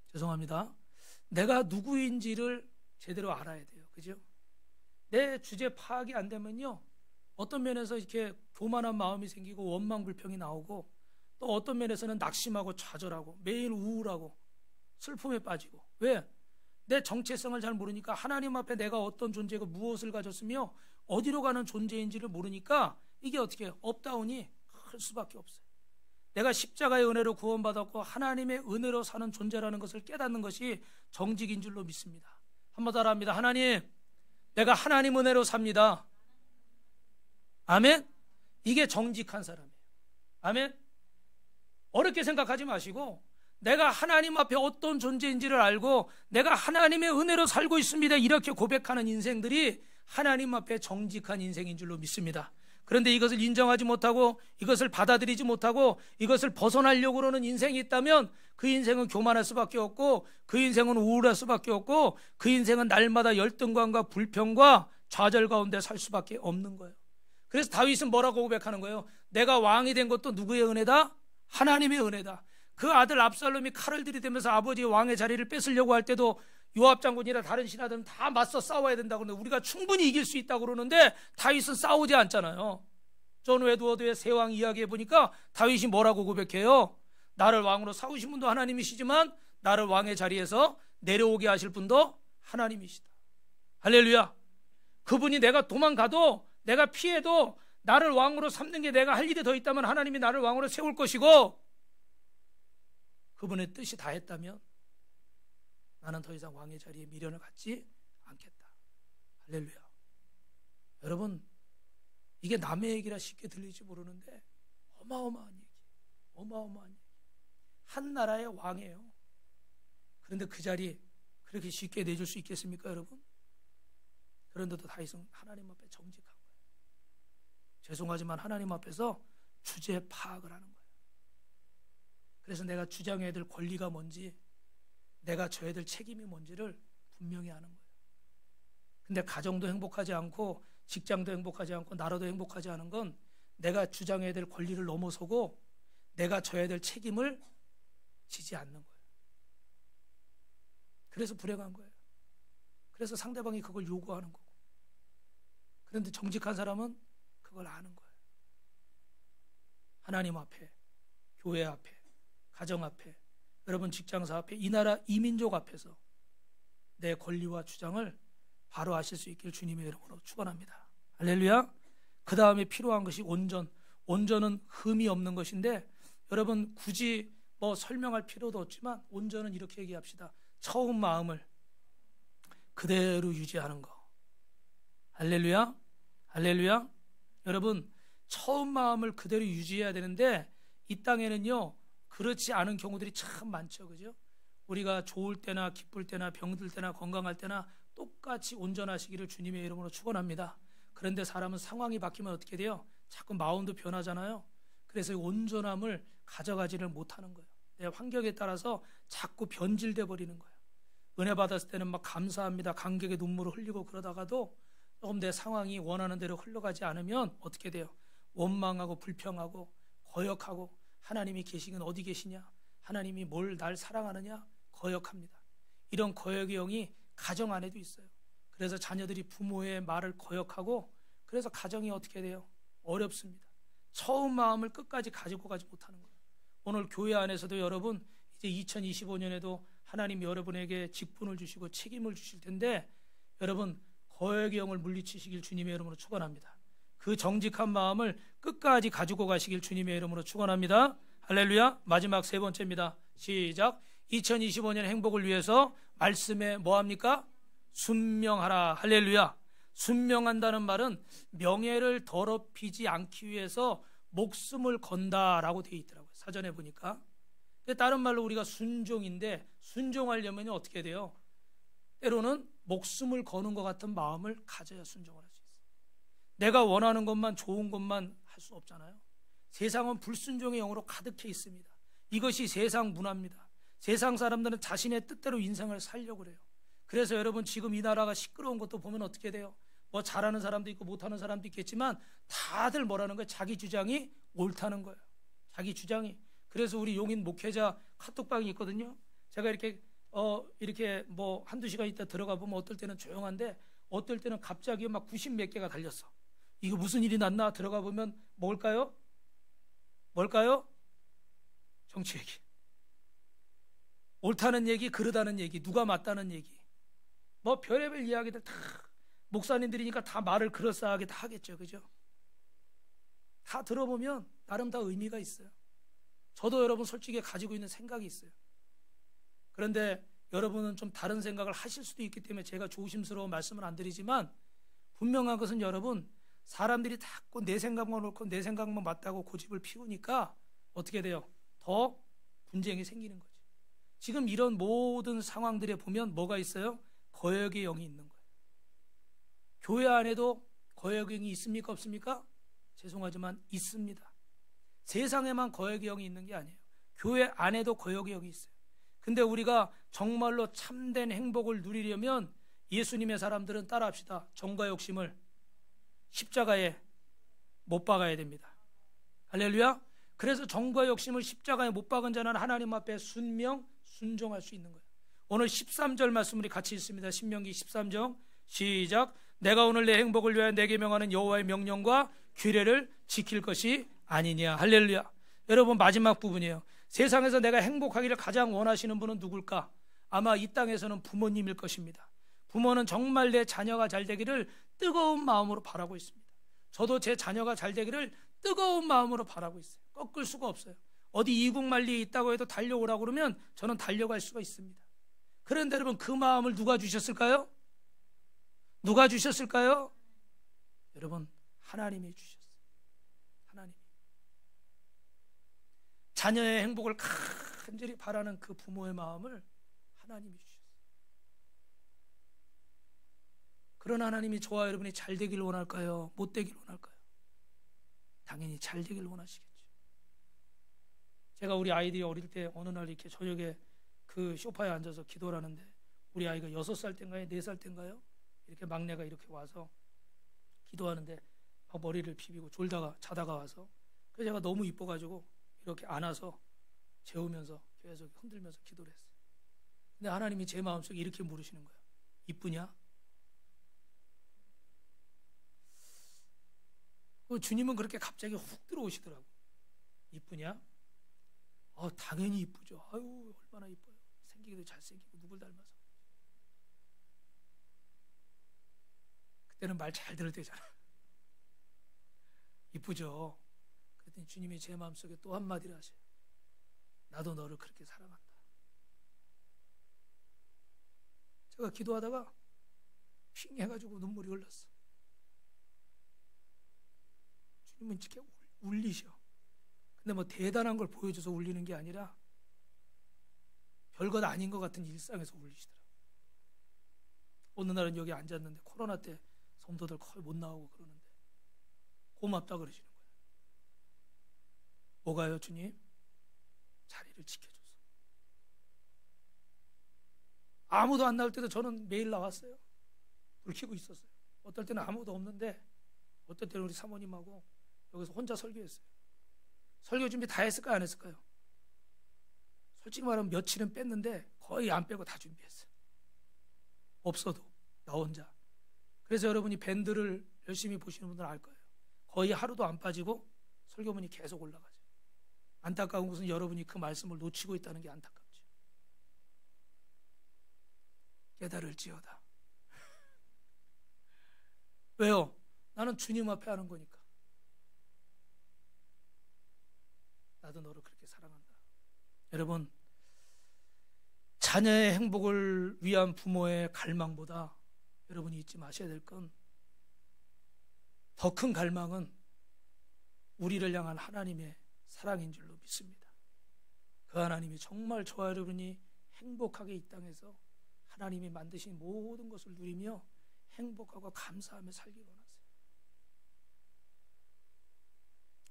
A: 죄송합니다. 내가 누구인지를 제대로 알아야 돼요. 그죠? 내 주제 파악이 안 되면요, 어떤 면에서 이렇게 교만한 마음이 생기고 원망 불평이 나오고, 또 어떤 면에서는 낙심하고 좌절하고 매일 우울하고 슬픔에 빠지고. 왜? 내 정체성을 잘 모르니까, 하나님 앞에 내가 어떤 존재고 무엇을 가졌으며 어디로 가는 존재인지를 모르니까 이게 어떻게 해요? 업다운이 클 수밖에 없어요. 내가 십자가의 은혜로 구원받았고 하나님의 은혜로 사는 존재라는 것을 깨닫는 것이 정직인 줄로 믿습니다. 한번 따라합니다. 하나님, 내가 하나님 은혜로 삽니다. 아멘. 이게 정직한 사람이에요. 아멘. 어렵게 생각하지 마시고, 내가 하나님 앞에 어떤 존재인지를 알고 내가 하나님의 은혜로 살고 있습니다, 이렇게 고백하는 인생들이 하나님 앞에 정직한 인생인 줄로 믿습니다. 그런데 이것을 인정하지 못하고 이것을 받아들이지 못하고 이것을 벗어나려고 그러는 인생이 있다면, 그 인생은 교만할 수밖에 없고, 그 인생은 우울할 수밖에 없고, 그 인생은 날마다 열등감과 불평과 좌절 가운데 살 수밖에 없는 거예요. 그래서 다윗은 뭐라고 고백하는 거예요? 내가 왕이 된 것도 누구의 은혜다? 하나님의 은혜다. 그 아들 압살롬이 칼을 들이대면서 아버지의 왕의 자리를 뺏으려고 할 때도 요압 장군이나 다른 신하들은 다 맞서 싸워야 된다고 그러는데, 우리가 충분히 이길 수 있다고 그러는데 다윗은 싸우지 않잖아요. 존 웨드워드의 세왕 이야기에 보니까 다윗이 뭐라고 고백해요? 나를 왕으로 세우신 분도 하나님이시지만 나를 왕의 자리에서 내려오게 하실 분도 하나님이시다. 할렐루야. 그분이 내가 도망가도, 내가 피해도 나를 왕으로 삼는 게 내가 할 일이 더 있다면 하나님이 나를 왕으로 세울 것이고, 그분의 뜻이 다 했다면 나는 더 이상 왕의 자리에 미련을 갖지 않겠다. 할렐루야. 여러분, 이게 남의 얘기라 쉽게 들릴지 모르는데 어마어마한 얘기, 어마어마한 얘기. 한 나라의 왕이에요. 그런데 그 자리 그렇게 쉽게 내줄 수 있겠습니까, 여러분? 그런데도 다윗은 하나님 앞에 정직한 거예요. 죄송하지만 하나님 앞에서 주제 파악을 하는 거예요. 그래서 내가 주장해야 될 권리가 뭔지, 내가 져야 될 책임이 뭔지를 분명히 하는 거예요. 근데 가정도 행복하지 않고 직장도 행복하지 않고 나라도 행복하지 않은 건 내가 주장해야 될 권리를 넘어서고 내가 져야 될 책임을 지지 않는 거예요. 그래서 불행한 거예요. 그래서 상대방이 그걸 요구하는 거고. 그런데 정직한 사람은 그걸 아는 거예요. 하나님 앞에, 교회 앞에, 가정 앞에, 여러분 직장사 앞에, 이 나라 이 민족 앞에서 내 권리와 주장을 바로 하실 수 있기를 주님의 이름으로 축원합니다. 할렐루야. 그 다음에 필요한 것이 온전. 온전은 흠이 없는 것인데, 여러분 굳이 뭐 설명할 필요도 없지만 온전은 이렇게 얘기합시다. 처음 마음을 그대로 유지하는 거. 할렐루야. 할렐루야. 여러분, 처음 마음을 그대로 유지해야 되는데, 이 땅에는요 그렇지 않은 경우들이 참 많죠. 그죠? 우리가 좋을 때나 기쁠 때나 병들 때나 건강할 때나 똑같이 온전하시기를 주님의 이름으로 축원합니다. 그런데 사람은 상황이 바뀌면 어떻게 돼요? 자꾸 마음도 변하잖아요. 그래서 온전함을 가져가지를 못하는 거예요. 내 환경에 따라서 자꾸 변질돼 버리는 거예요. 은혜 받았을 때는 막 감사합니다, 감격의 눈물을 흘리고, 그러다가도 조금 내 상황이 원하는 대로 흘러가지 않으면 어떻게 돼요? 원망하고 불평하고 거역하고, 하나님이 계시긴 어디 계시냐, 하나님이 뭘 날 사랑하느냐, 거역합니다. 이런 거역의 영이 가정 안에도 있어요. 그래서 자녀들이 부모의 말을 거역하고, 그래서 가정이 어떻게 돼요? 어렵습니다. 처음 마음을 끝까지 가지고 가지 못하는 거예요. 오늘 교회 안에서도 여러분, 이제 2025년에도 하나님 여러분에게 직분을 주시고 책임을 주실 텐데, 여러분 거역의 영을 물리치시길 주님의 이름으로 축원합니다. 그 정직한 마음을 끝까지 가지고 가시길 주님의 이름으로 축원합니다. 할렐루야. 마지막 세 번째입니다. 시작. 2025년 행복을 위해서 말씀에 뭐합니까? 순명하라. 할렐루야. 순명한다는 말은 명예를 더럽히지 않기 위해서 목숨을 건다라고 되어 있더라고요. 사전에 보니까. 다른 말로 우리가 순종인데, 순종하려면 어떻게 돼요? 때로는 목숨을 거는 것 같은 마음을 가져야 순종을 할 수 있어요. 내가 원하는 것만, 좋은 것만 할 수 없잖아요. 세상은 불순종의 영으로 가득해 있습니다. 이것이 세상 문화입니다. 세상 사람들은 자신의 뜻대로 인생을 살려고 그래요. 그래서 여러분, 지금 이 나라가 시끄러운 것도 보면 어떻게 돼요? 뭐 잘하는 사람도 있고 못하는 사람도 있겠지만 다들 뭐라는 거예요? 자기 주장이 옳다는 거예요. 자기 주장이. 그래서 우리 용인 목회자 카톡방이 있거든요. 제가 이렇게 뭐 한두 시간 있다 들어가 보면 어떨 때는 조용한데 어떨 때는 갑자기 막 90 몇 개가 달렸어. 이거 무슨 일이 났나? 들어가 보면 뭘까요? 정치 얘기. 옳다는 얘기, 그르다는 얘기, 누가 맞다는 얘기. 뭐 별의별 이야기들 다 목사님들이니까 다 말을 그럴싸하게 다 하겠죠. 그죠? 다 들어보면 나름 다 의미가 있어요. 저도 여러분 솔직히 가지고 있는 생각이 있어요. 그런데 여러분은 좀 다른 생각을 하실 수도 있기 때문에 제가 조심스러운 말씀은 안 드리지만 분명한 것은 여러분, 사람들이 자꾸 내 생각만 옳고 내 생각만 맞다고 고집을 피우니까 어떻게 돼요? 더 분쟁이 생기는 거죠. 지금 이런 모든 상황들에 보면 뭐가 있어요? 거역의 영이 있는 거예요. 교회 안에도 거역의 영이 있습니까? 없습니까? 죄송하지만 있습니다. 세상에만 거역의 영이 있는 게 아니에요. 교회 안에도 거역의 영이 있어요. 근데 우리가 정말로 참된 행복을 누리려면 예수님의 사람들은 따라합시다. 정과 욕심을 십자가에 못 박아야 됩니다. 할렐루야. 그래서 정과 욕심을 십자가에 못 박은 자는 하나님 앞에 순종할 수 있는 거예요. 오늘 13절 말씀 우리 같이 읽습니다. 신명기 13장 시작. 내가 오늘 내 행복을 위하여 내게 명하는 여호와의 명령과 규례를 지킬 것이 아니냐. 할렐루야. 여러분, 마지막 부분이에요. 세상에서 내가 행복하기를 가장 원하시는 분은 누굴까? 아마 이 땅에서는 부모님일 것입니다. 부모는 정말 내 자녀가 잘 되기를 뜨거운 마음으로 바라고 있습니다. 저도 제 자녀가 잘 되기를 뜨거운 마음으로 바라고 있어요. 꺾을 수가 없어요. 어디 이국만리에 있다고 해도 달려오라고 그러면 저는 달려갈 수가 있습니다. 그런데 여러분, 그 마음을 누가 주셨을까요? 누가 주셨을까요? 여러분, 하나님이 주셨어요. 하나님이. 자녀의 행복을 간절히 바라는 그 부모의 마음을 하나님이 주셨어요. 그런 하나님이 저와 여러분이 잘 되길 원할까요? 못 되길 원할까요? 당연히 잘 되길 원하시겠죠. 제가 우리 아이들이 어릴 때 어느 날 이렇게 저녁에 그 소파에 앉아서 기도를 하는데 우리 아이가 6살 때인가요? 4살 때인가요? 이렇게 막내가 이렇게 와서 기도하는데 막 머리를 비비고 자다가 와서 그래서 제가 너무 이뻐가지고 이렇게 안아서 재우면서 계속 흔들면서 기도를 했어요. 근데 하나님이 제 마음속에 이렇게 물으시는 거예요. 이쁘냐? 주님은 그렇게 갑자기 훅 들어오시더라고. 이쁘냐? 당연히 이쁘죠. 아유, 얼마나 이뻐요. 생기기도 잘생기고 누굴 닮아서. 그때는 말 잘 들을 때잖아. 이쁘죠. 그랬더니 주님이 제 마음속에 또 한마디를 하셔요. 나도 너를 그렇게 사랑한다. 제가 기도하다가 핑 해가지고 눈물이 흘렀어. 주님은 이렇게 울리셔. 근데 뭐 대단한 걸 보여줘서 울리는 게 아니라 별것 아닌 것 같은 일상에서 울리시더라고요. 어느 날은 여기 앉았는데 코로나 때 성도들 거의 못 나오고 그러는데 고맙다 그러시는 거예요. 뭐가요, 주님? 자리를 지켜줘서. 아무도 안 나올 때도 저는 매일 나왔어요. 불 켜고 있었어요. 어떨 때는 아무도 없는데 어떨 때는 우리 사모님하고 여기서 혼자 설교했어요. 설교 준비 다 했을까요? 안 했을까요? 솔직히 말하면 며칠은 뺐는데 거의 안 빼고 다 준비했어요. 없어도 나 혼자. 그래서 여러분이 밴드를 열심히 보시는 분들은 알 거예요. 거의 하루도 안 빠지고 설교문이 계속 올라가죠. 안타까운 것은 여러분이 그 말씀을 놓치고 있다는 게 안타깝죠. 깨달을지어다. 왜요? 나는 주님 앞에 하는 거니까. 나도 너를 그렇게 사랑한다. 여러분, 자녀의 행복을 위한 부모의 갈망보다 여러분이 잊지 마셔야 될 건, 더 큰 갈망은 우리를 향한 하나님의 사랑인 줄로 믿습니다. 그 하나님이 정말 저와 여러분이 행복하게 이 땅에서 하나님이 만드신 모든 것을 누리며 행복하고 감사하며 살기 원하세요.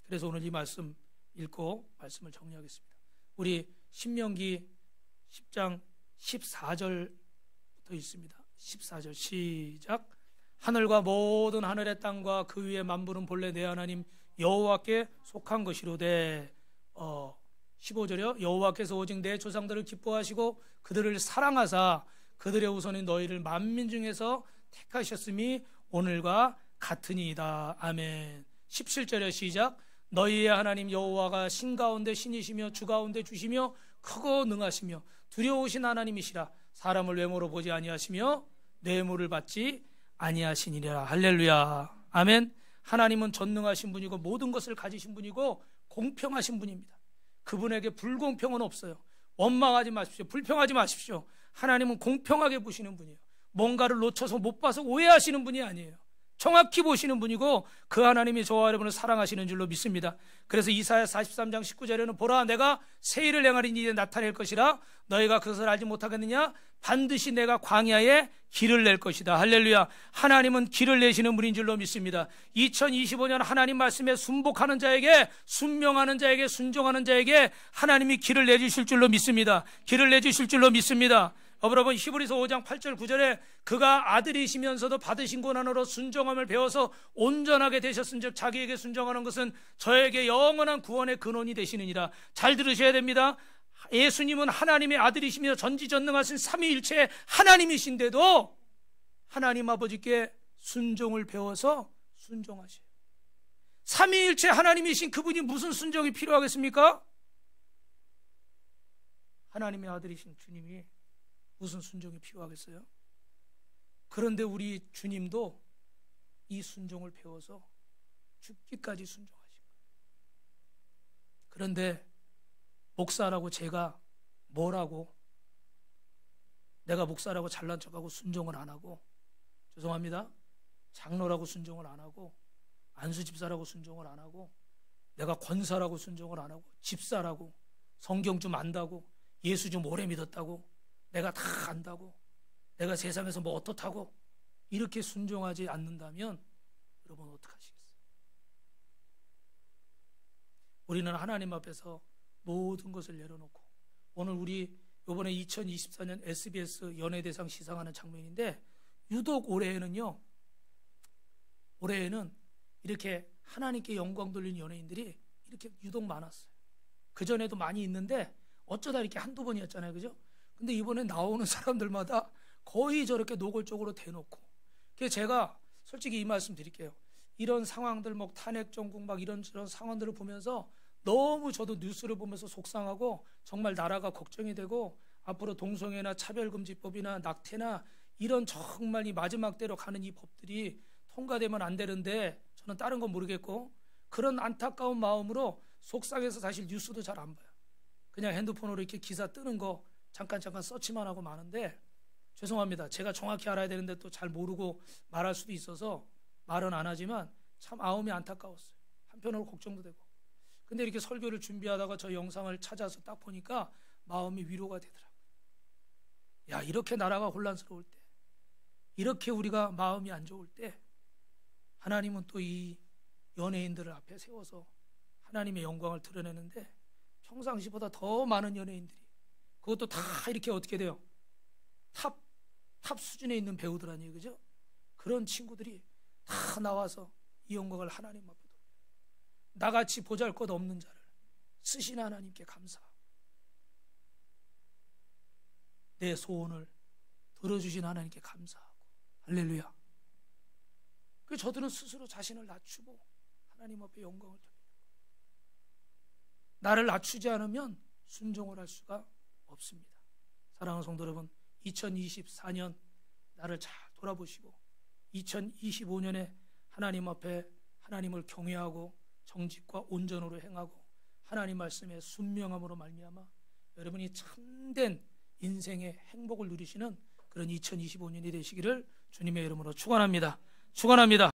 A: 그래서 오늘 이 말씀 읽고 말씀을 정리하겠습니다. 우리 신명기 10장 14절부터 있습니다. 14절 시작. 하늘과 모든 하늘의 땅과 그 위에 만부는 본래 내 하나님 여호와께 속한 것이로되. 15절이요. 여호와께서 오직 내 조상들을 기뻐하시고 그들을 사랑하사 그들의 후손인 너희를 만민 중에서 택하셨음이 오늘과 같으니이다. 아멘. 17절에 시작. 너희의 하나님 여호와가 신 가운데 신이시며 주 가운데 주시며 크고 능하시며 두려우신 하나님이시라. 사람을 외모로 보지 아니하시며 뇌물을 받지 아니하시니라. 할렐루야. 아멘. 하나님은 전능하신 분이고 모든 것을 가지신 분이고 공평하신 분입니다. 그분에게 불공평은 없어요. 원망하지 마십시오. 불평하지 마십시오. 하나님은 공평하게 보시는 분이에요. 뭔가를 놓쳐서 못 봐서 오해하시는 분이 아니에요. 정확히 보시는 분이고 그 하나님이 저와 여러분을 사랑하시는 줄로 믿습니다. 그래서 이사야 43장 19절에는 보라 내가 새 일을 행하리니 이제 나타낼 것이라 너희가 그것을 알지 못하겠느냐. 반드시 내가 광야에 길을 낼 것이다. 할렐루야. 하나님은 길을 내시는 분인 줄로 믿습니다. 2025년 하나님 말씀에 순복하는 자에게, 순명하는 자에게, 순종하는 자에게 하나님이 길을 내주실 줄로 믿습니다. 길을 내주실 줄로 믿습니다. 여러분, 히브리서 5장 8절 9절에 그가 아들이시면서도 받으신 고난으로 순종함을 배워서 온전하게 되셨은즉 자기에게 순종하는 것은 저에게 영원한 구원의 근원이 되시느니라. 잘 들으셔야 됩니다. 예수님은 하나님의 아들이시며 전지전능하신 삼위일체 하나님이신데도 하나님 아버지께 순종을 배워서 순종하셔요. 삼위일체 하나님이신 그분이 무슨 순종이 필요하겠습니까? 하나님의 아들이신 주님이 무슨 순종이 필요하겠어요? 그런데 우리 주님도 이 순종을 배워서 죽기까지 순종하신 거예요. 그런데 목사라고 제가 뭐라고, 내가 목사라고 잘난 척하고 순종을 안 하고, 죄송합니다, 장로라고 순종을 안 하고, 안수집사라고 순종을 안 하고, 내가 권사라고 순종을 안 하고, 집사라고, 성경 좀 안다고, 예수 좀 오래 믿었다고, 내가 다 안다고, 내가 세상에서 뭐 어떻다고 이렇게 순종하지 않는다면 여러분 어떡하시겠어요? 우리는 하나님 앞에서 모든 것을 내려놓고, 오늘 우리 이번에 2024년 SBS 연예대상 시상하는 장면인데, 유독 올해에는 이렇게 하나님께 영광 돌리는 연예인들이 이렇게 유독 많았어요. 그전에도 많이 있는데 어쩌다 이렇게 한두 번이었잖아요, 그죠? 근데 이번에 나오는 사람들마다 거의 저렇게 노골적으로 대놓고, 그래서 제가 솔직히 이 말씀 드릴게요. 이런 상황들, 뭐 탄핵 정국 막 이런 상황들을 보면서 너무 저도 뉴스를 보면서 속상하고 정말 나라가 걱정이 되고, 앞으로 동성애나 차별금지법이나 낙태나 이런 정말 이 마지막 때로 가는 이 법들이 통과되면 안 되는데, 저는 다른 건 모르겠고 그런 안타까운 마음으로 속상해서 사실 뉴스도 잘 안 봐요. 그냥 핸드폰으로 이렇게 기사 뜨는 거 잠깐 서치만 하고 마는데, 죄송합니다. 제가 정확히 알아야 되는데 또 잘 모르고 말할 수도 있어서 말은 안 하지만 참 마음이 안타까웠어요. 한편으로 걱정도 되고. 근데 이렇게 설교를 준비하다가 저 영상을 찾아서 딱 보니까 마음이 위로가 되더라고요. 야, 이렇게 나라가 혼란스러울 때, 이렇게 우리가 마음이 안 좋을 때 하나님은 또 이 연예인들을 앞에 세워서 하나님의 영광을 드러내는데, 평상시보다 더 많은 연예인들이, 그것도 다 이렇게 어떻게 돼요? 탑 수준에 있는 배우들 아니에요, 그죠? 그런 친구들이 다 나와서 이 영광을 하나님 앞에 돌려요. 나같이 보잘것없는 자를 쓰신 하나님께 감사하고, 내 소원을 들어주신 하나님께 감사하고, 할렐루야. 그 저들은 스스로 자신을 낮추고 하나님 앞에 영광을 돌리는 거예요. 나를 낮추지 않으면 순종을 할 수가 없습니다. 사랑하는 성도 여러분, 2024년 나를 잘 돌아보시고 2025년에 하나님 앞에 하나님을 경외하고 정직과 온전으로 행하고 하나님 말씀에 순명함으로 말미암아 여러분이 참된 인생의 행복을 누리시는 그런 2025년이 되시기를 주님의 이름으로 축원합니다. 축원합니다.